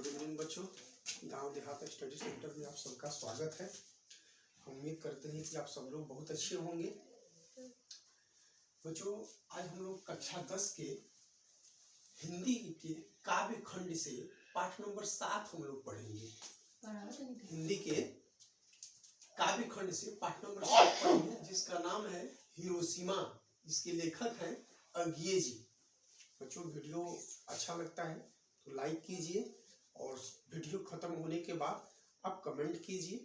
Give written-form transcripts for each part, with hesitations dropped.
Good evening बच्चों, गांव देहात स्टडी सेंटर में आप सबका स्वागत है। हम उम्मीद करते हैं कि आप सब लोग बहुत अच्छे होंगे। बच्चों, आज हम लोग कक्षा 10 के हिंदी के काव्य खंड से पाठ नंबर 7 हम लोग पढ़ेंगे। हिंदी के काव्य खंड से पाठ नंबर 7 पढ़ेंगे, जिसका नाम है हिरोशिमा। इसके लेखक हैं अज्ञे जी। बच्चों, वीडियो अच्छा लगता है तो लाइक कीजिए और वीडियो खत्म होने के बाद आप कमेंट कीजिए।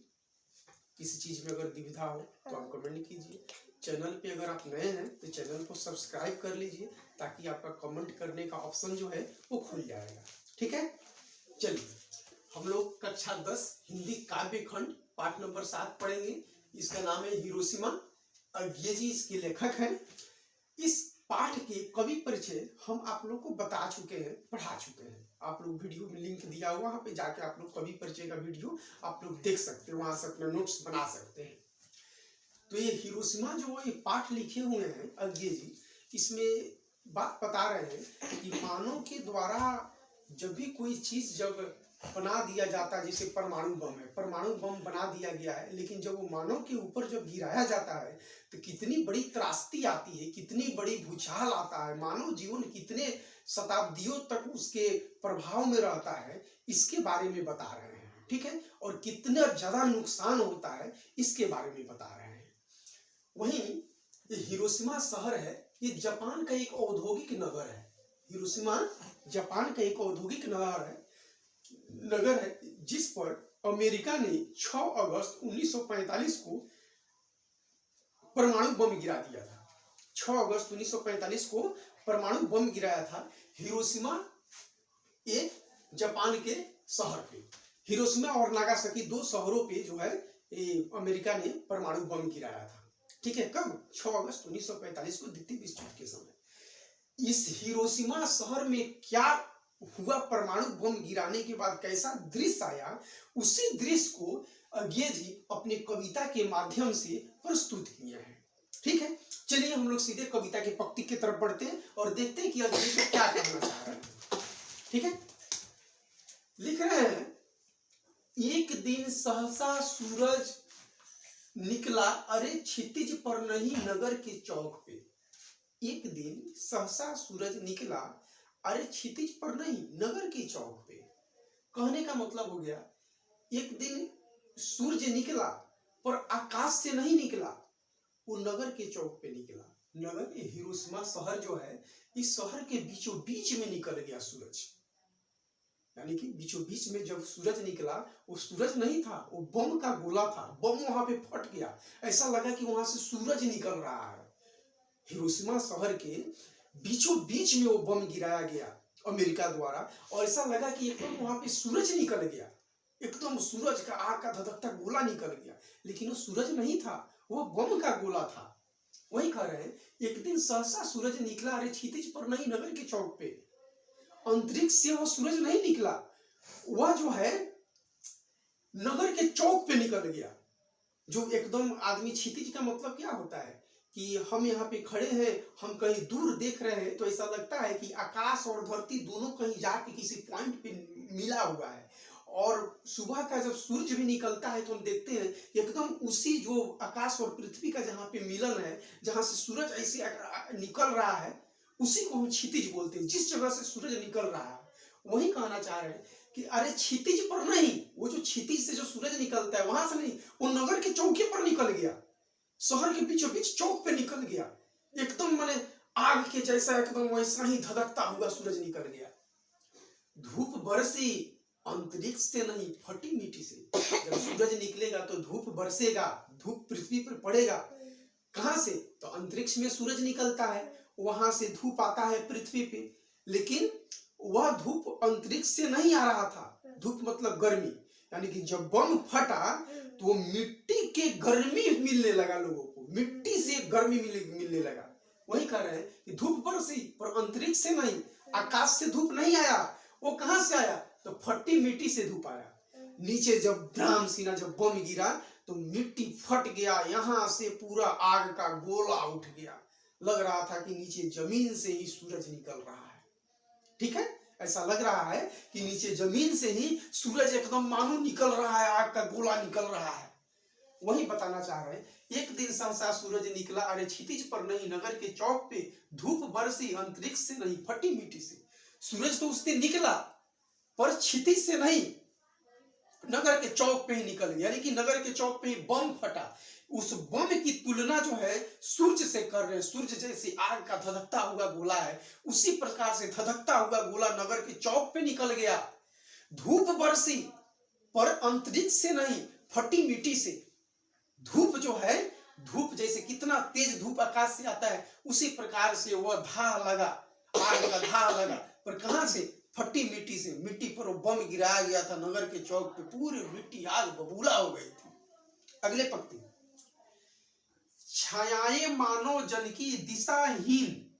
किसी चीज में अगर दुविधा हो तो आप कमेंट कीजिए। चैनल पे अगर आप नए हैं तो चैनल को सब्सक्राइब कर लीजिए, ताकि आपका कमेंट करने का ऑप्शन जो है वो खुल जाएगा। ठीक है, चलिए हम लोग कक्षा 10 हिंदी काव्य खंड पाठ नंबर 7 पढ़ेंगे। इसका नाम है हिरोशिमा। अज्ञे जी इसके लेखक हैं। इस पाठ के कवि परिचय हम आप लोग को बता चुके हैं, पढ़ा चुके हैं। आप लोग वीडियो में लिंक दिया हुआ, वहां पे जाके आप लोग कवि परिचय का वीडियो आप लोग देख सकते हैं, वहां से अपने नोट्स बना सकते हैं। तो ये हिरोशिमा जो ये पाठ लिखे हुए हैं अज्ञे जी, इसमें बात बता रहे हैं कि मानव के द्वारा जब भी कोई चीज जब बना दिया जाता है, जैसे परमाणु बम है, परमाणु बम बना दिया गया है, लेकिन जब वो मानव के ऊपर जब गिराया जाता है तो कितनी बड़ी त्रासदी आती है, कितनी बड़ी भूचाल आता है, मानव जीवन कितने शताब्दियों तक उसके प्रभाव में रहता है, इसके बारे में बता रहे हैं। ठीक है, और कितना ज्यादा नुकसान होता है इसके बारे में बता रहे हैं। वहीं ये हिरोशिमा शहर है, ये जापान का एक औद्योगिक नगर है। हिरोशिमा जापान का एक औद्योगिक नगर है, जिस पर अमेरिका ने 6 अगस्त 1945 को परमाणु बम गिरा दिया था। 6 अगस्त 1945 को परमाणु बम गिराया था हिरोशिमा एक जापान के शहर पे। हिरोशिमा और नागासाकी 2 शहरों पे जो है अमेरिका ने परमाणु बम गिराया था। ठीक है, कब? 6 अगस्त 1945 को, द्वितीय विश्व युद्ध के समय। इस हिरोशिमा शहर में क्या हुआ, परमाणु बम गिराने के बाद कैसा दृश्य आया, उसी दृश्य को अज्ञे जी अपने कविता के माध्यम से प्रस्तुत किए हैं। ठीक है, चलिए हम लोग सीधे कविता के पंक्ति की तरफ बढ़ते हैं और देखते हैं कि अज्ञे जी क्या कहना चाह रहे हैं। ठीक है, लिख रहे हैं, एक दिन सहसा सूरज निकला, अरे क्षितिज पर नहीं नगर के चौक पे। एक दिन सहसा सूरज निकला, अरे क्षितिज पर नहीं नगर के चौक पे। कहने का मतलब हो गया, एक दिन सूरज निकला पर आकाश से नहीं निकला, वो नगर के चौक पे निकला। नगर ये हिरोशिमा शहर जो है, इस शहर के बीचों बीच में निकल गया सूरज। यानी कि बीचों बीच में जब सूरज निकला, वो सूरज नहीं था, वो बम का गोला था। बम वहां पे फट गया, ऐसा लगा कि वहां से सूरज निकल रहा है। हिरोशिमा शहर के बीचों बीच में वो बम गिराया गया अमेरिका द्वारा, और ऐसा लगा कि एकदम वहां पे सूरज निकल गया, एकदम सूरज का आग का धधकता गोला निकल गया, लेकिन वो सूरज नहीं था, वो बम का गोला था। वही कह रहे हैं, एक दिन सहसा सूरज निकला, अरे क्षितिज पर नहीं नगर के चौक पे। अंतरिक्ष से वो सूरज नहीं निकला, वह जो है नगर के चौक पे निकल गया। जो एकदम आदमी, क्षितिज का मतलब क्या होता है कि हम यहाँ पे खड़े हैं, हम कहीं दूर देख रहे हैं तो ऐसा लगता है कि आकाश और धरती दोनों कहीं जाके किसी पॉइंट पे मिला हुआ है। और सुबह का जब सूरज भी निकलता है तो हम देखते हैं एकदम उसी जो आकाश और पृथ्वी का जहाँ पे मिलन है, जहाँ से सूरज ऐसे निकल रहा है, उसी को हम क्षितिज बोलते हैं। जिस जगह से सूरज निकल रहा है, वही कहना चाह रहे हैं कि अरे क्षितिज पर नहीं, वो जो क्षितिज से जो सूरज निकलता है वहां से नहीं, वो नगर के चौके पर निकल गया, शहर के बीचों बीच चौक पे निकल गया। एकदम माने आग के जैसा, एकदम वैसा ही धधकता हुआ सूरज निकल गया। धूप बरसी अंतरिक्ष से नहीं, फटी मिट्टी से। जब सूरज निकलेगा तो धूप बरसेगा, धूप पृथ्वी पर पड़ेगा। कहां से? तो अंतरिक्ष में सूरज निकलता है, वहां से धूप आता है पृथ्वी पे, लेकिन वह धूप अंतरिक्ष से नहीं आ रहा था। धूप मतलब गर्मी, यानी कि जब बम फटा तो मिट्टी के गर्मी मिलने लगा, लोगों को मिट्टी से गर्मी मिलने लगा। वही कह रहे हैं कि धूप बरसी पर अंतरिक्ष से नहीं, आकाश से धूप नहीं आया। वो कहां से आया? तो फटी मिट्टी से धूप आया। नीचे जब भ्राम सीना जब बम गिरा तो मिट्टी फट गया, यहां से पूरा आग का गोला उठ गया। लग रहा था कि नीचे जमीन से ही सूरज निकल रहा है। ठीक है, ऐसा लग रहा है कि नीचे जमीन से ही सूरज एकदम मानो निकल रहा है, आग का गोला निकल रहा है। वही बताना चाह रहे हैं, एक दिन सहसा सूरज निकला, अरे क्षितिज पर नहीं, नगर के चौक पे धूप बरसी, अंतरिक्ष से नहीं, फटी मिट्टी से। सूरज तो उस दिन निकला पर क्षितिज से नहीं, नगर के चौक पे ही निकल, यानी कि नगर के चौक पे ही बम फटा। उस बम की तुलना जो है सूर्य से कर रहे हैं। सूर्य जैसे आग का धधकता हुआ गोला है, उसी प्रकार से धधकता हुआ गोला नगर के चौक पे निकल गया। धूप बरसी पर अंतरिक्ष से नहीं, फटी मिट्टी से। धूप जो है, धूप जैसे कितना तेज धूप आकाश से आता है, उसी प्रकार से वह धा लगा, आग का धा लगा, पर कहां से? फटी मिट्टी से। मिट्टी पर वो बम गिराया गया था नगर के चौक पे, पूरी मिट्टी आग बबूला हो गई थी। अगले पंक्ति, छायाएं मानव जन की दिशाहीन,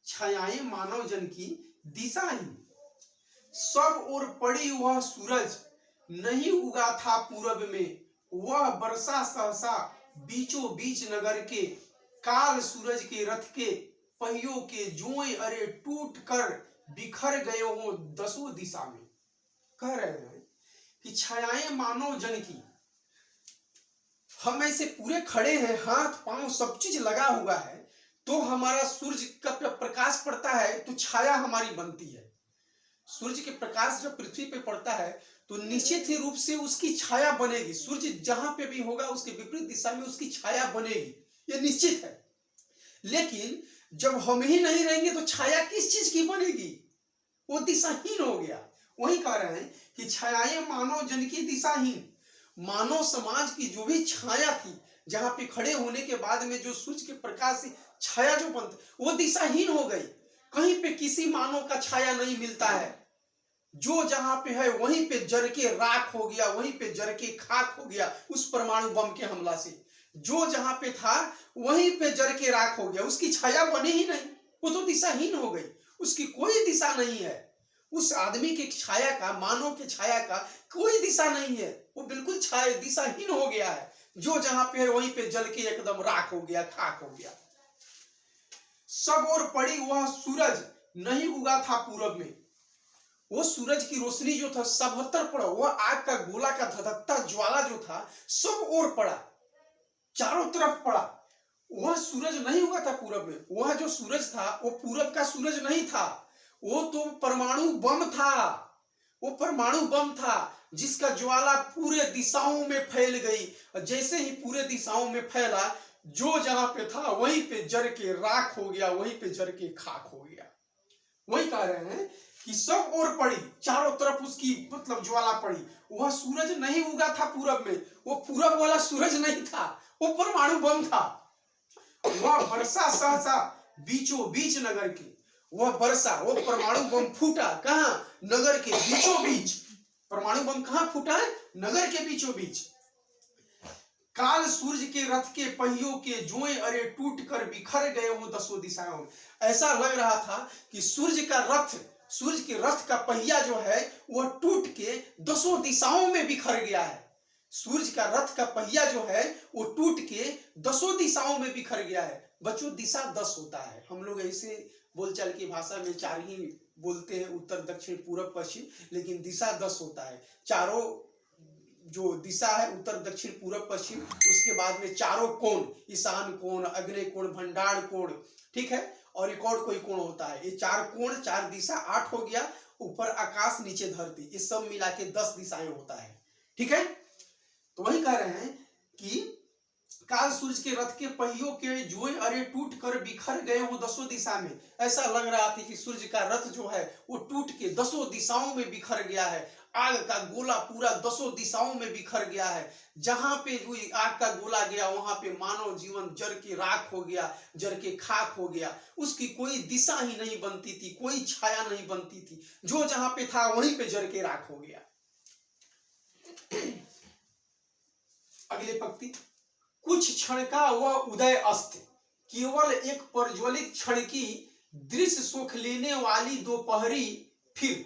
छायाएं मानव जन की दिशाहीन, सब ओर पड़ी वह सूरज, नहीं उगा था पूरब में, वह बरसा सहसा बीचों बीच नगर के, काल सूरज के रथ के पहियों के जुएं, अरे टूट कर बिखर गए हो दसों दिशा में। कह रहे हैं कि छायाएं मानव जन की, हम ऐसे पूरे खड़े हैं, हाथ पांव सब चीज लगा हुआ है, तो हमारा सूर्य का प्रकाश पड़ता है तो छाया हमारी बनती है। सूर्य के प्रकाश जब पृथ्वी पे पड़ता है तो निश्चित ही रूप से उसकी छाया बनेगी। सूर्य जहां पे भी होगा उसके विपरीत दिशा में उसकी छाया बनेगी, ये निश्चित है। लेकिन जब हम ही नहीं रहेंगे तो छाया किस चीज की बनेगी? वो दिशाहीन हो गया। वही कह रहे हैं कि छायाएं मानव जन की दिशाहीन, मानव समाज की जो भी छाया थी, जहां पे खड़े होने के बाद में जो सूर्य के प्रकाश से छाया जो बनती, वो दिशाहीन हो गई। कहीं पे किसी मानव का छाया नहीं मिलता है। जो जहां पे है वहीं पे जर के राख हो गया, वहीं पे जर के खाक हो गया उस परमाणु बम के हमला से। जो जहां पे था वहीं पे जर के राख हो गया, उसकी छाया बनी ही नहीं, वो तो दिशाहीन हो गई, उसकी कोई दिशा नहीं है। उस आदमी के छाया का, मानव के छाया का कोई दिशा नहीं है, वो बिल्कुल छाया दिशाहीन हो गया है। जो जहां पे है वहीं पे जल के एकदम राख हो गया, खाक हो गया। सब ओर पड़ी वह सूरज, नहीं उगा था पूरब में। वो सूरज की रोशनी जो था सबतर पड़ा, वह आग का गोला का धधकता ज्वाला जो था सब ओर पड़ा, चारों तरफ पड़ा। वह सूरज नहीं उगा था पूरब में। वह जो सूरज था वो पूरब का सूरज नहीं था, वो तो परमाणु बम था। वो परमाणु बम था जिसका ज्वाला पूरे दिशाओं में फैल गई। जैसे ही पूरे दिशाओं में फैला, जो जहां पे था वहीं पे जर के राख हो गया, वहीं पे जर के खाक हो गया। वही कह रहे हैं कि सब ओर पड़ी, चारों तरफ उसकी मतलब ज्वाला पड़ी। वह सूरज नहीं उगा था पूरब में, वो पूरब वाला सूरज नहीं था, वो परमाणु बम था। वह बरसा सहसा बीचों बीच नगर की, वह बरसा, वो परमाणु बम फूटा कहां? नगर के बीचों बीच। परमाणु बम कहां फूटा है? नगर के बीचों बीच। काल सूर्य के रथ के पहियों के जुएं, अरे टूट कर बिखर गए हो दसों दिशाओं में। ऐसा लग रहा था कि सूर्य का रथ, सूर्य के रथ का पहिया जो है वह टूट के दसों दिशाओं में बिखर गया है। सूर्य का रथ का पहिया जो है वो टूट के दसों दिशाओं में बिखर गया है। बच्चों, दिशा 10 होता है। हम लोग ऐसे बोलचाल की भाषा में 4 ही बोलते हैं, उत्तर दक्षिण पूर्व पश्चिम, लेकिन दिशा 10 होता है। चारों जो दिशा है उत्तर दक्षिण पूर्व पश्चिम, उसके बाद में चारों कोण, ईशान कोण, अग्नि कोण, भंडार कोण, ठीक है, और एक और कोई कोण होता है। ये 4 कोण, 4 दिशा, 8 हो गया। ऊपर आकाश, नीचे धरती, ये सब मिला के 10 दिशाएं होता है, ठीक है। तो वही कह रहे हैं कि काल सूर्य के रथ के पहियों के जुएं, अरे टूट कर बिखर गए हो दसों दिशा में। ऐसा लग रहा था कि सूर्य का रथ जो है वो टूट के दसों दिशाओं में बिखर गया है। आग का गोला पूरा दसों दिशाओं में बिखर गया है। जहां पे हुई आग का गोला गया वहां पे मानव जीवन जर के राख हो गया, जर के खाक हो गया। उसकी कोई दिशा ही नहीं बनती थी, कोई छाया नहीं बनती थी। जो जहां पे था वहीं पे जर के राख हो गया। अगले पंक्ति, कुछ क्षण का वह उदय अस्त, केवल एक प्रज्वलित क्षण की दृश्य सुख लेने वाली दोपहरी फिर।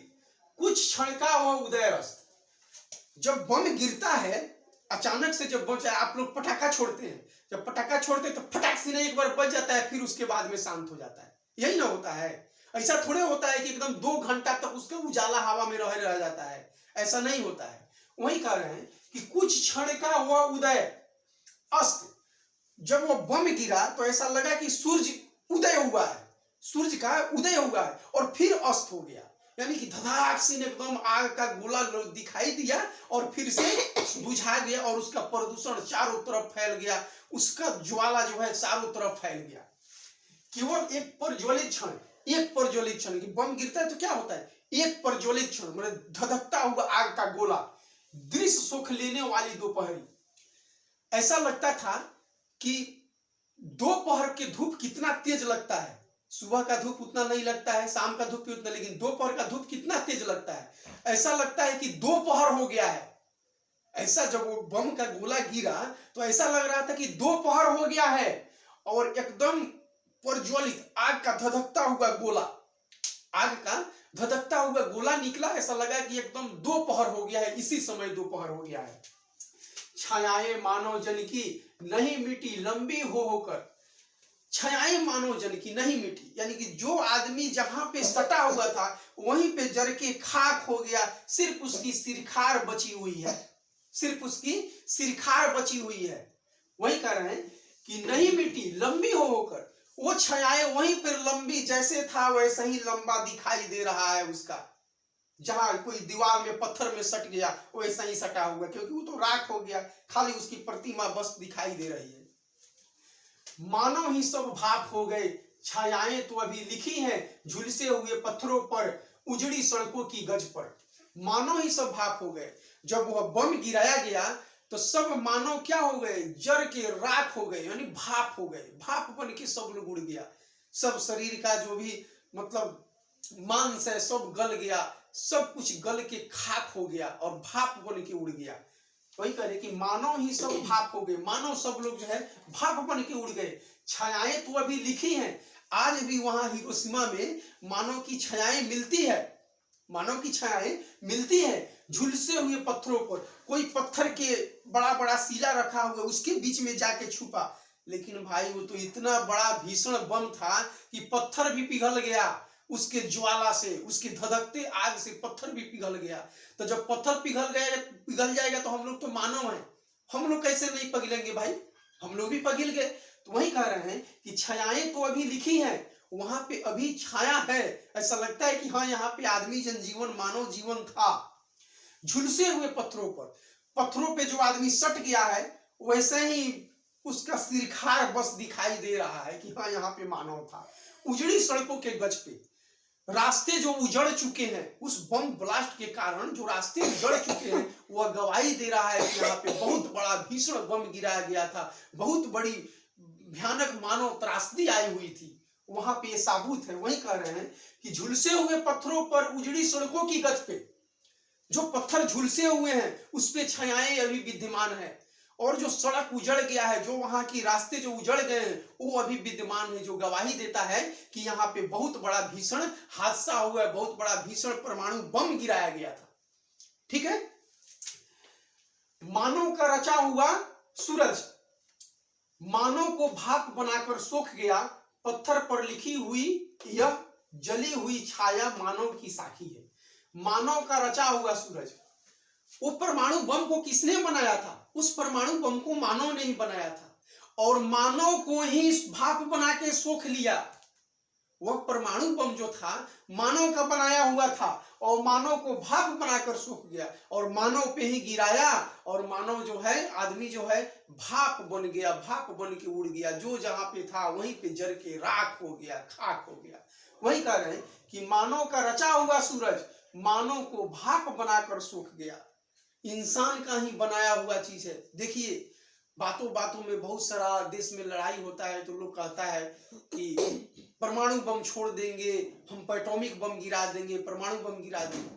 कुछ क्षण का वह उदय अस्त। जब बम गिरता है अचानक से, जब बम, चाहे आप लोग पटाखा छोड़ते हैं, जब पटाखा छोड़ते हैं तो फटाक से नहीं एक बार बज जाता है, फिर उसके बाद में शांत हो जाता है, यही ना होता है। ऐसा थोड़े होता है कि एकदम 2 घंटा तक उसका उजाला हवा में रह जाता है, ऐसा नहीं होता है। वही कह रहे हैं कि कुछ क्षण का वह उदय अस्त, जब वो बम गिरा तो ऐसा लगा कि सूर्य उदय हुआ है, सूर्य का उदय हुआ है और फिर अस्त हो गया, यानी कि धड़ाक से एकदम आग का गोला दिखाई दिया और फिर से बुझा गया और उसका प्रदूषण चारों तरफ फैल गया, उसका ज्वाला जो है चारों तरफ फैल गया। केवल एक प्रज्वलित क्षण, एक प्रज्वलित क्षण कि बम गिरता है तो क्या होता है, एक प्रज्वलित क्षण मतलब धधकता हुआ आग का गोला, दृश्य सुख लेने वाली दोपहरी। ऐसा लगता था कि दोपहर के धूप कितना तेज लगता है, सुबह का धूप उतना नहीं लगता है, शाम का धूप भी उतना, लेकिन दोपहर का धूप कितना तेज लगता है। ऐसा लगता है कि दोपहर हो गया है। ऐसा जब वो बम का गोला गिरा तो ऐसा लग रहा था कि दोपहर हो गया है और एकदम प्रज्वलित आग का धधकता हुआ गोला, आग का धधकता हुआ गोला निकला। ऐसा लगा कि एकदम दोपहर हो गया है, इसी समय दोपहर हो गया है। छायाएं मानव जन की नहीं मिटी लंबी हो होकर, छायाएं मानव जन की नहीं मिटी, यानी कि जो आदमी जहां पे सटा हुआ था वहीं पे जर के खाक हो गया, सिर्फ उसकी सिरखार बची हुई है, सिर्फ उसकी सिरखार बची हुई है। वही कह रहे हैं कि नहीं मिटी लंबी हो होकर, वो छायाएं वहीं पर लंबी, जैसे था वैसा ही लंबा दिखाई दे रहा है उसका। जहां कोई दीवार में पत्थर में सट गया वैसा ही सटा हुआ, क्योंकि वो तो राख हो गया, खाली उसकी प्रतिमा बस दिखाई दे रही है। मानव ही सब भाप हो गए, छायाएं तो अभी लिखी हैं झुलसे हुए पत्थरों पर, उजड़ी सड़कों की गज पर। मानव ही सब भाप हो गए। जब वह बम गिराया गया तो सब मानव क्या हो गए, जर के राख हो गए, यानी भाप हो गए, भाप बन के सब लोग उड़ गया। सब शरीर का जो भी मतलब मांस है सब गल गया, सब कुछ गल के खाक हो गया और भाप बन के उड़ गया। वही कह रहे कि मानव ही सब भाप हो गए, मानव सब लोग जो है भाप बन के उड़ गए। छायाएं तो अभी लिखी हैं, आज भी वहां हिरोशिमा में मानव की छायाएं मिलती है, मानव की छायाएं मिलती है झुलसे हुए पत्थरों पर। कोई पत्थर के बड़ा बड़ा शिला रखा हुआ उसके बीच में जाके छुपा, लेकिन भाई वो तो इतना बड़ा भीषण बम था कि पत्थर भी पिघल गया उसके ज्वाला से, उसके धधकते आग से पत्थर भी पिघल गया। तो जब पत्थर पिघल जाएगा तो हम लोग तो मानव हैं, हम लोग कैसे नहीं पिघलेंगे भाई, हम लोग भी पिघल गए। तो वही कह रहे हैं कि छायाएं तो अभी लिखी हैं, वहां पे अभी छाया है, ऐसा लगता है कि हाँ यहाँ पे आदमी जनजीवन मानव जीवन था। झुलसे हुए पत्थरों पर, पत्थरों पे जो आदमी सट गया है वैसे ही उसका सिरखार बस दिखाई दे रहा है कि हाँ यहाँ पे मानव था। उजड़ी सड़कों के गज पे, रास्ते जो उजड़ चुके हैं उस बम ब्लास्ट के कारण, जो रास्ते उजड़ चुके हैं वह गवाही दे रहा है कि यहाँ पे बहुत बड़ा भीषण बम गिराया गया था, बहुत बड़ी भयानक मानव त्रासदी आई हुई थी, वहां पे साबुत है। वही कह रहे हैं कि झुलसे हुए पत्थरों पर उजड़ी सड़कों की गज पे, जो पत्थर झुलसे हुए हैं उस पे छायाएं अभी विद्यमान है, और जो सड़क उजड़ गया है, जो वहां की रास्ते जो उजड़ गए हैं वो अभी विद्यमान है, जो गवाही देता है कि यहाँ पे बहुत बड़ा भीषण हादसा हुआ है, बहुत बड़ा भीषण परमाणु बम गिराया गया था। ठीक है। मानव का रचा हुआ सूरज मानव को भाप बनाकर सोख गया, पत्थर पर लिखी हुई यह जली हुई छाया मानव की साखी है। मानव का रचा हुआ सूरज, वो परमाणु बम को किसने बनाया था, उस परमाणु बम को मानव ने ही बनाया था, और मानव को ही भाप बना के सोख लिया। वह परमाणु बम जो था मानव का बनाया हुआ था और मानव को भाप बनाकर सोख गया और मानव पे ही गिराया, और मानव जो है आदमी जो है भाप बन गया, भाप बन के उड़ गया, जो जहां पे था वहीं पे जर के राख हो गया, खाक हो गया। वही कह रहे हैं कि मानव का रचा हुआ सूरज मानव को भाप बनाकर सोख गया। इंसान का ही बनाया हुआ चीज है। देखिए बातों बातों में बहुत सारा देश में लड़ाई होता है तो लोग कहता है कि परमाणु बम छोड़ देंगे, हम एटॉमिक बम गिरा देंगे, परमाणु बम गिरा देंगे।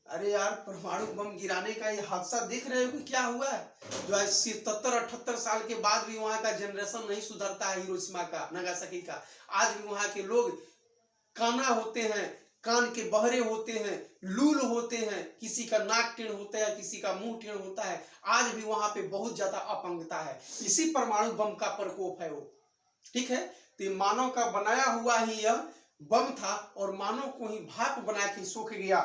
अरे यार परमाणु बम गिराने का ये हादसा देख रहे हो कि क्या हुआ है, जो है 77-78 साल के बाद भी वहां का जनरेशन नहीं सुधरता है, हिरोशिमा का, नागासाकी का। आज भी वहां के लोग काना होते हैं, कान के बहरे होते हैं, लूल होते हैं, किसी का नाक टेढ़ होता है, किसी का मुंह टेढ़ होता है। आज भी वहां पे बहुत ज्यादा अपंगता है, इसी परमाणु बम का प्रकोप है वो। ठीक है। तो मानव का बनाया हुआ ही यह बम था और मानव को ही भाप बना के सोख गया।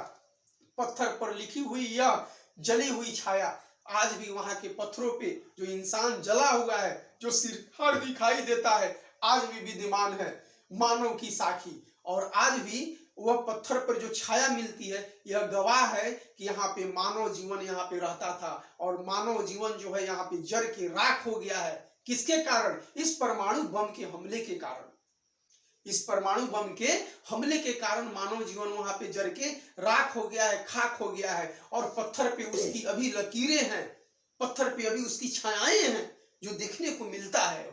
पत्थर पर लिखी हुई यह जली हुई छाया आज भी वहां के पत्थरों पे जो इंसान जला हुआ है, जो सिरहार दिखाई देता है, आज भी विद्यमान है, मानव की साखी। और आज भी वह पत्थर पर जो छाया मिलती है, यह गवाह है कि यहाँ पे मानव जीवन यहाँ पे रहता था और मानव जीवन जो है यहाँ पे जड़ के राख हो गया है। किसके कारण? इस परमाणु बम के हमले के कारण। इस परमाणु बम के हमले के कारण मानव जीवन वहां पे जड़ के राख हो गया है, खाक हो गया है। और पत्थर पे उसकी अभी लकीरें हैं, पत्थर पे अभी उसकी छायाएं हैं जो देखने को मिलता है।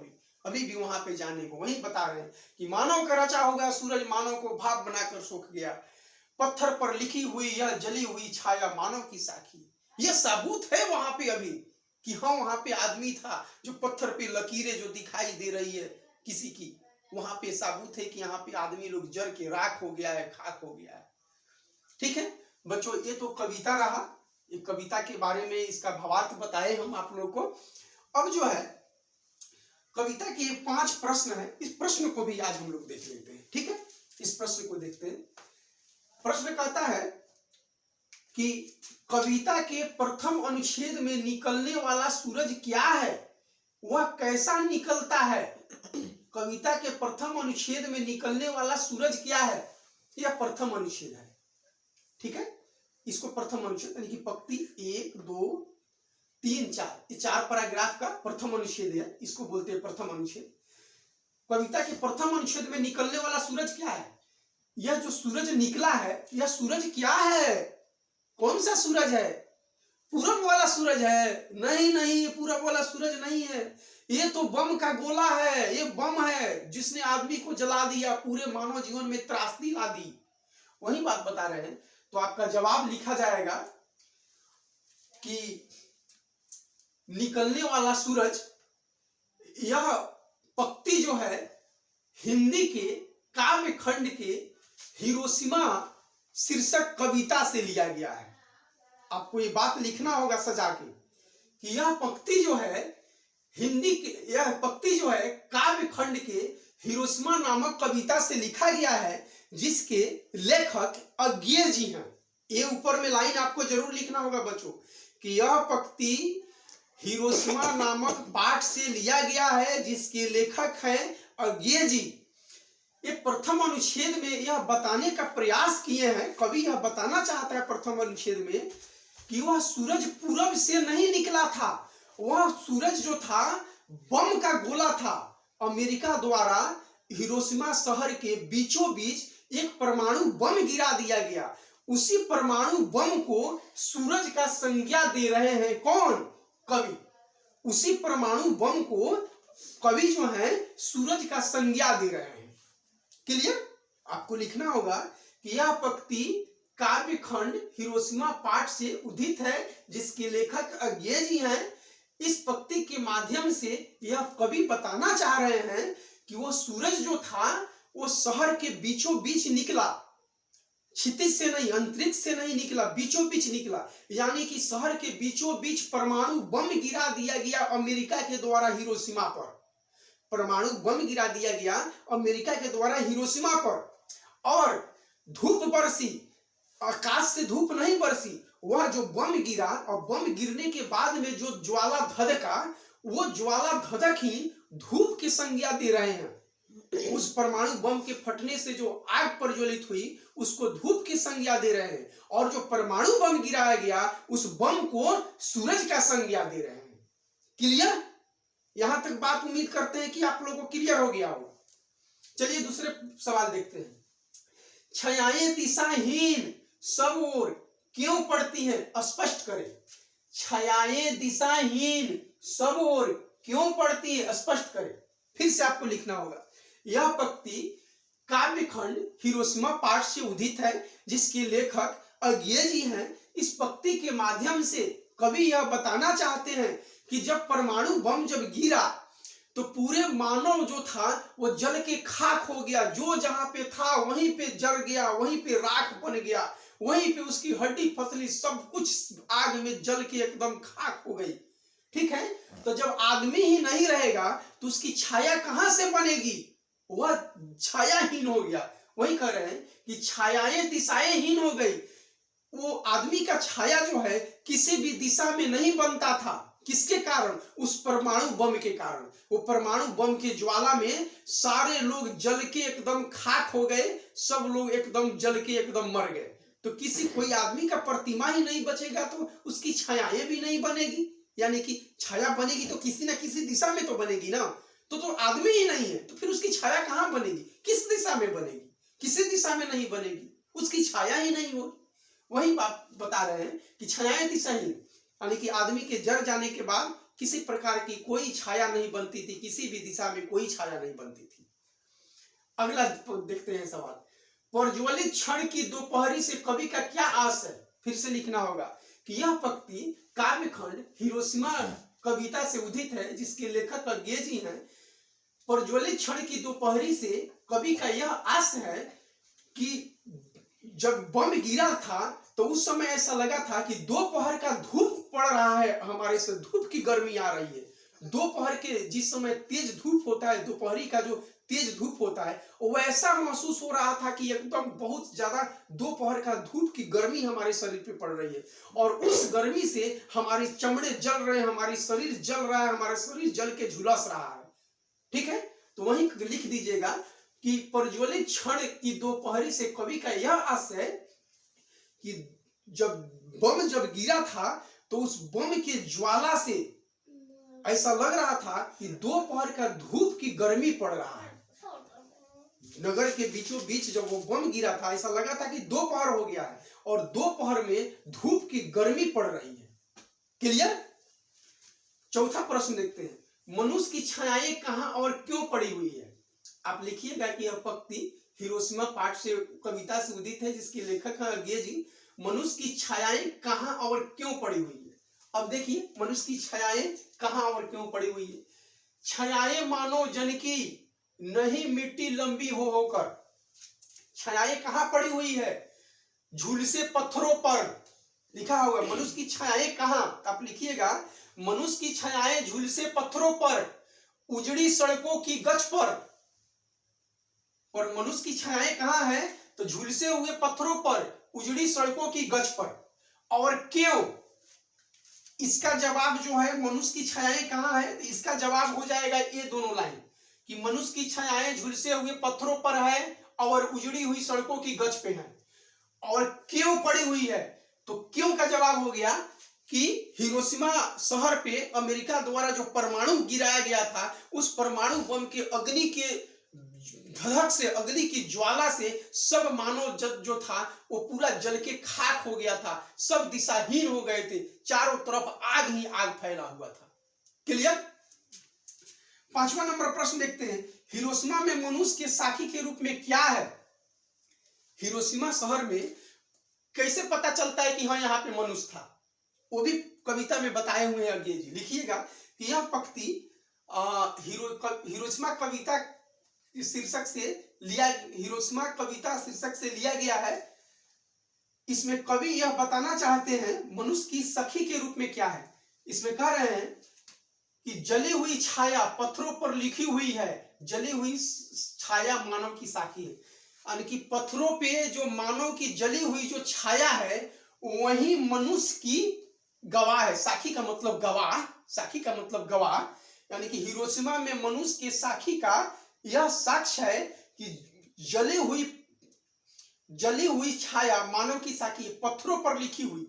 अभी भी वहां पे जाने को वही बता रहे हैं कि मानव का रचा हो गया सूरज, मानव को भाप बनाकर सोख गया। पत्थर पर लिखी हुई यह जली हुई छाया मानव की साखी। यह सबूत है वहां पे अभी कि हाँ वहां पे आदमी था। जो पत्थर पे लकीरें जो दिखाई दे रही है किसी की, वहां पे सबूत है कि यहाँ पे आदमी लोग जड़ के राख हो गया है, खाक हो गया है। ठीक है बच्चों, ये तो कविता रहा। ये कविता के बारे में इसका भावार्थ बताए हम आप लोग को। अब जो है कविता के 5 प्रश्न है, इस प्रश्न को भी आज हम लोग देख लेते हैं। ठीक है, इस प्रश्न को देखते हैं। प्रश्न कहता है कि कविता के प्रथम अनुच्छेद में निकलने वाला सूरज क्या है, वह कैसा निकलता है। कविता के प्रथम अनुच्छेद में निकलने वाला सूरज क्या है, यह प्रथम अनुच्छेद है। ठीक है, इसको प्रथम अनुच्छेद यानी कि पंक्ति 1 2 3 4, ये 4 पैराग्राफ का प्रथम अनुच्छेद है, इसको बोलते हैं प्रथम अनुच्छेद। कविता के प्रथम अनुच्छेद में निकलने वाला सूरज क्या है। यह जो सूरज निकला है, यह सूरज क्या है, कौन सा सूरज है। पूरब वाला सूरज है? नहीं नहीं, पूरब वाला सूरज नहीं है। ये तो बम का गोला है, ये बम है जिसने आदमी को जला दिया, पूरे मानव जीवन में त्रासदी ला दी। वही बात बता रहे हैं। तो आपका जवाब लिखा जाएगा कि निकलने वाला सूरज, यह पंक्ति जो है हिंदी के काव्य खंड के हिरोशिमा शीर्षक कविता से लिया गया है। आपको ये बात लिखना होगा सजा के कि यह पंक्ति जो है हिंदी के, यह पंक्ति जो है काव्य खंड के हिरोशिमा नामक कविता से लिखा गया है, जिसके लेखक अज्ञेय जी हैं। ये ऊपर में लाइन आपको जरूर लिखना होगा बच्चों कि यह पंक्ति हिरोशिमा नामक पाठ से लिया गया है, जिसके लेखक हैं अज्ञेय जी। ये प्रथम अनुच्छेद में यह बताने का प्रयास किए हैं, कवि यह बताना चाहता है प्रथम अनुच्छेद में कि वह सूरज पूरब से नहीं निकला था। वह सूरज जो था बम का गोला था। अमेरिका द्वारा हिरोशिमा शहर के बीचों बीच एक परमाणु बम गिरा दिया गया। उसी परमाणु बम को सूरज का संज्ञा दे रहे हैं कौन? कवि। उसी परमाणु बम को कवि जो है सूरज का संज्ञा दे रहे हैं। क्लियर? आपको लिखना होगा कि यह पंक्ति काव्य खंड हिरोशिमा पाठ से उद्धित है, जिसके लेखक अज्ञेय जी हैं। इस पंक्ति के माध्यम से यह कवि बताना चाह रहे हैं कि वो सूरज जो था वो शहर के बीचों बीच निकला, क्षितिज से नहीं, अंतरिक्ष से नहीं निकला, बीचों बीच निकला। यानी कि शहर के बीचों बीच परमाणु बम गिरा दिया गया अमेरिका के द्वारा हिरोशिमा पर। परमाणु बम गिरा दिया गया अमेरिका के द्वारा हिरोशिमा पर, और धूप बरसी, आकाश से धूप नहीं बरसी। वह जो बम गिरा और बम गिरने के बाद में जो ज्वाला धधका, वो ज्वाला धधक ही धूप की संज्ञा दे रहे हैं। उस परमाणु बम के फटने से जो आग प्रज्वलित हुई उसको धूप की संज्ञा दे रहे हैं, और जो परमाणु बम गिराया गया उस बम को सूरज का संज्ञा दे रहे हैं। क्लियर? यहां तक बात उम्मीद करते हैं कि आप लोगों को क्लियर हो गया हो। चलिए दूसरे सवाल देखते हैं। छायाएं दिशाहीन सब ओर क्यों पड़ती हैं, स्पष्ट करें। छायाएं दिशाहीन सब ओर क्यों पड़ती है, स्पष्ट करें। फिर से आपको लिखना होगा। यह पंक्ति काव्य खंड हिरोशिमा पाठ से उद्धित है, जिसके लेखक अज्ञेय जी हैं। इस पंक्ति के माध्यम से कवि यह बताना चाहते हैं कि जब परमाणु बम जब गिरा तो पूरे मानव जो था वो जल के खाक हो गया। जो जहां पे था वहीं पे जल गया, वहीं पे राख बन गया, वहीं पे उसकी हड्डी फसली सब कुछ आग में जल के एकदम खाक हो गई। ठीक है, तो जब आदमी ही नहीं रहेगा तो उसकी छाया कहां से बनेगी? वह छायाहीन हो गया, वही कह रहे हैं कि छायाएं दिशाएं हीन हो गई। वो आदमी का छाया जो है किसी भी दिशा में नहीं बनता था। किसके कारण? उस परमाणु बम के कारण। वो परमाणु बम के ज्वाला में सारे लोग जल के एकदम खाक हो गए, सब लोग एकदम जल के एकदम मर गए। तो किसी कोई आदमी का प्रतिमा ही नहीं बचेगा तो उसकी छायाएं भी नहीं बनेगी। यानी कि छाया बनेगी तो किसी ना किसी दिशा में तो बनेगी ना। तो आदमी ही नहीं है तो फिर उसकी छाया कहां बनेगी? किस दिशा में बनेगी? किसी दिशा में नहीं बनेगी, उसकी छाया ही नहीं होगी। वही बात बता रहे हैं कि छायाएं दिशाहीन, यानी कि आदमी के जड़ जाने के बाद किसी प्रकार की कोई छाया नहीं बनती थी, किसी भी दिशा में कोई छाया नहीं बनती थी। अगला देखते हैं सवाल, प्रज्वलित क्षण की दोपहरी से कवि का क्या आस है? फिर से लिखना होगा कि यह पंक्ति काव्यखंड हिरोशिमा कविता से उदित है, जिसके लेखक गेजी हैं। प्रज्वलित क्षण की दोपहरी से कवि का यह आस है कि जब बम गिरा था तो उस समय ऐसा लगा था कि दोपहर का धूप पड़ रहा है, हमारे से धूप की गर्मी आ रही है। दोपहर के जिस समय तेज धूप होता है, दोपहरी का जो तेज धूप होता है, वो ऐसा महसूस हो रहा था कि एकदम बहुत ज्यादा दोपहर का धूप की गर्मी हमारे शरीर पे पड़ रही है और उस गर्मी से हमारे चमड़े जल रहे हैं, हमारी शरीर जल रहा है, हमारा शरीर जल के झुलस रहा है। ठीक है, तो वहीं लिख दीजिएगा कि प्रज्वलित क्षण की दोपहरी से कवि का यह आस है कि जब गिरा था तो उस बम के ज्वाला से ऐसा लग रहा था कि दोपहर का धूप की गर्मी पड़ रहा है। नगर के बीचों बीच जब वो बम गिरा था ऐसा लगा था कि दोपहर हो गया है और दोपहर में धूप की गर्मी पड़ रही है। क्लियर? चौथा प्रश्न देखते हैं, मनुष्य की छायाएं कहां और क्यों पड़ी हुई है? आप लिखिएगा कि यह पंक्ति हिरोशिमा पाठ से कविता से उदित है, जिसके लेखक है गेजी। मनुष्य की छायाएं कहां और क्यों पड़ी हुई है? अब देखिए, मनुष्य की छायाएं कहां और क्यों पड़ी हुई है। छायाएं मानो जन की नहीं मिट्टी लंबी हो होकर। छायाएं कहां पड़ी हुई है? झुलसे पत्थरों पर। लिखा होगा मनुष्य की छायाएं कहां, आप लिखिएगा मनुष्य की छायाएं झुलसे पत्थरों पर, उजड़ी सड़कों की गच पर। और मनुष्य की छायाएं कहां है? तो झुलसे हुए पत्थरों पर, उजड़ी सड़कों की गच पर। और क्यों? इसका जवाब जो है मनुष्य की छायाएं कहां है, तो इसका जवाब हो जाएगा ये दोनों लाइन कि मनुष्य की छायाएं झुलसे हुए पत्थरों पर है और उजड़ी हुई सड़कों की गच पे है। और क्यों पड़ी हुई है? तो क्यों का जवाब हो गया कि हिरोशिमा शहर पे अमेरिका द्वारा जो परमाणु गिराया गया था, उस परमाणु बम के अग्नि के धधक से, अग्नि की ज्वाला से सब मानव जो था वो पूरा जल के खाक हो गया था। सब दिशाहीन हो गए थे, चारों तरफ आग ही आग फैला हुआ था। क्लियर? पांचवा नंबर प्रश्न देखते हैं, हिरोशिमा में मनुष्य के साथी के रूप में क्या है? हिरोशिमा शहर में कैसे पता चलता है कि हाँ यहाँ पे मनुष्य था? वो भी कविता में बताए हुए हैं गेजी। लिखिएगा कि यह पंक्ति हिरोशिमा कविता शीर्षक से लिया, हिरोशिमा कविता शीर्षक से लिया गया है। इसमें कवि यह बताना चाहते हैं मनुष्य की सखी के रूप में क्या है। इसमें कह रहे हैं कि जली हुई छाया पत्थरों पर लिखी हुई है। जली हुई छाया मानव की साखी है, यानी कि पत्थरों पे जो मानव की जली हुई जो छाया है वही मनुष्य की गवाह है। साखी का मतलब गवाह, साखी का मतलब गवाह, यानी कि हिरोशिमा में मनुष्य के साखी का यह साक्ष्य है कि जली हुई छाया मानव की साखी, पत्थरों पर लिखी हुई,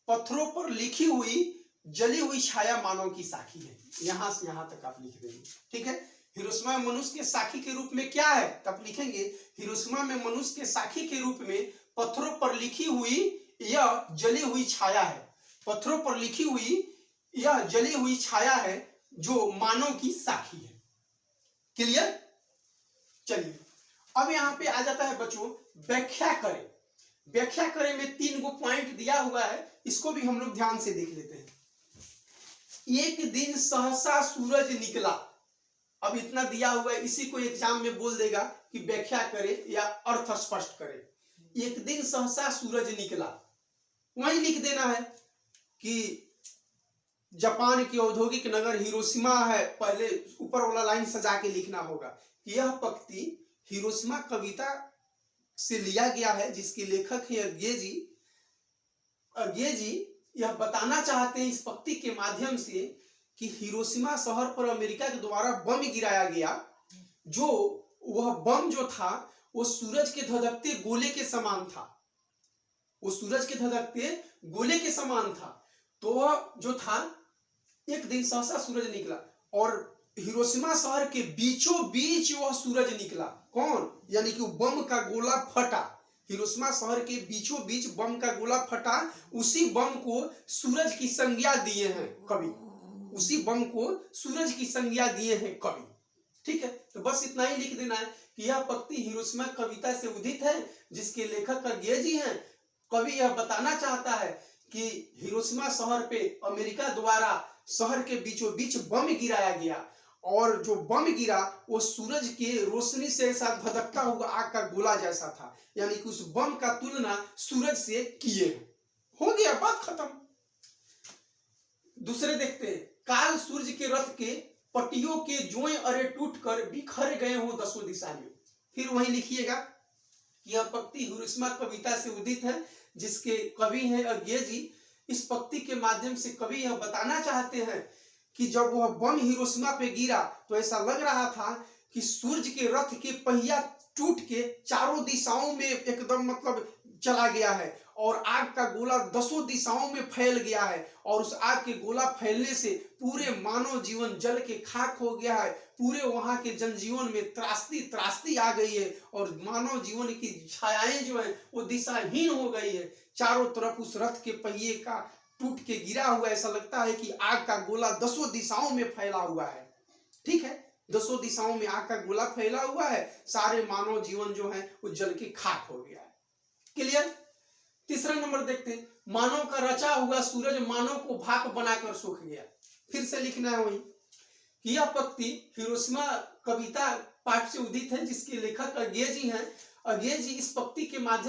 पत्थरों पर लिखी हुई जली हुई छाया मानव की साखी है। यहां से यहां तक आप लिख देंगे। ठीक है, हिरोशिमा में मनुष्य के साखी के रूप में क्या है, तब लिखेंगे हिरोशिमा में मनुष्य के साखी के रूप में पत्थरों पर लिखी हुई यह जली हुई छाया है। पत्थरों पर लिखी हुई यह जली हुई छाया है जो मानव की साखी है। क्लियर? चलिए अब यहां पे आ जाता है बच्चों, व्याख्या करें। व्याख्या करें में 3 गो पॉइंट दिया हुआ है, इसको भी हम लोग ध्यान से देख लेते हैं। एक दिन सहसा सूरज निकला, अब इतना दिया हुआ है, इसी को एग्जाम में बोल देगा कि व्याख्या करे या अर्थ स्पष्ट करे। एक दिन सहसा सूरज निकला, वहीं लिख देना है कि जापान की औद्योगिक नगर हिरोशिमा है, पहले ऊपर वाला लाइन सजा के लिखना होगा कि यह पंक्ति हिरोशिमा कविता से लिया गया है, जिसके लेखक है अज्ञे जी। अज्ञे जी यह बताना चाहते हैं इस पंक्ति के माध्यम से कि हिरोशिमा शहर पर अमेरिका के द्वारा बम गिराया गया, जो वह बम जो था वो सूरज के धधकते गोले के समान था, वो सूरज के धधकते गोले के समान था। तो वह जो था एक दिन सहसा सूरज निकला और हिरोशिमा शहर के बीचों बीच वह सूरज निकला। कौन? यानी कि बम का गोला फटा, हिरोशिमा शहर के बीचों बीच बम का गोला फटा। उसी बम को सूरज की संज्ञा दिए हैं कवि, उसी बम को सूरज की संज्ञा दिए हैं कवि। ठीक है, तो बस इतना ही लिख देना है कि यह पंक्ति हिरोशिमा कविता से उदित है, जिसके लेखक अज्ञे जी हैं। कवि यह बताना चाहता है कि हिरोशिमा शहर पे अमेरिका द्वारा शहर के बीचों बीच बम गिराया गया, और जो बम गिरा वो सूरज के रोशनी से ऐसा धधकता हुआ आग का गोला जैसा था, यानी कि उस बम का तुलना सूरज से किए। हो गया, बात खत्म। दूसरे देखते हैं, काल सूर्य के रथ के पटियों के जोए अरे टूटकर बिखर गए हो दसों दिशा में। फिर वहीं लिखिएगा, यह पंक्ति हिरोशिमा कविता से उदित है, जिसके कवि हैं अज्ञे जी। इस पंक्ति के माध्यम से कवि यह बताना चाहते हैं कि जब वह बम हिरोशिमा पे गिरा तो ऐसा लग रहा था कि सूर्य के रथ के पहिया टूट के चारों दिशाओं में एकदम मतलब चला गया है, और आग का गोला दसों दिशाओं में फैल गया है, और उस आग के गोला फैलने से पूरे मानव जीवन जल के खाक हो गया है। पूरे वहां के जनजीवन में त्रासदी त्रासदी आ गई है, और मानव जीवन की छायाएं जो है वो दिशाहीन हो गई है। चारों तरफ उस रथ के पहिए का टूट के गिरा हुआ, ऐसा लगता है कि आग का गोला दसों दिशाओं में फैला हुआ है। ठीक है, दसों दिशाओं में आग का गोला फैला हुआ है, सारे मानव जीवन जो है वो जल के खाक हो गया है। क्लियर? तीसरा नंबर देखते हैं, मानव का रचा हुआ सूरज मानव को भाप बनाकर सूख गया। फिर से लिखना है वही कि यह पंक्ति हिरोशिमा कविता पाठ से उदित है, जिसके लेखक अज्ञे जी हैं। अज्ञे जी इस पंक्ति के माध्यम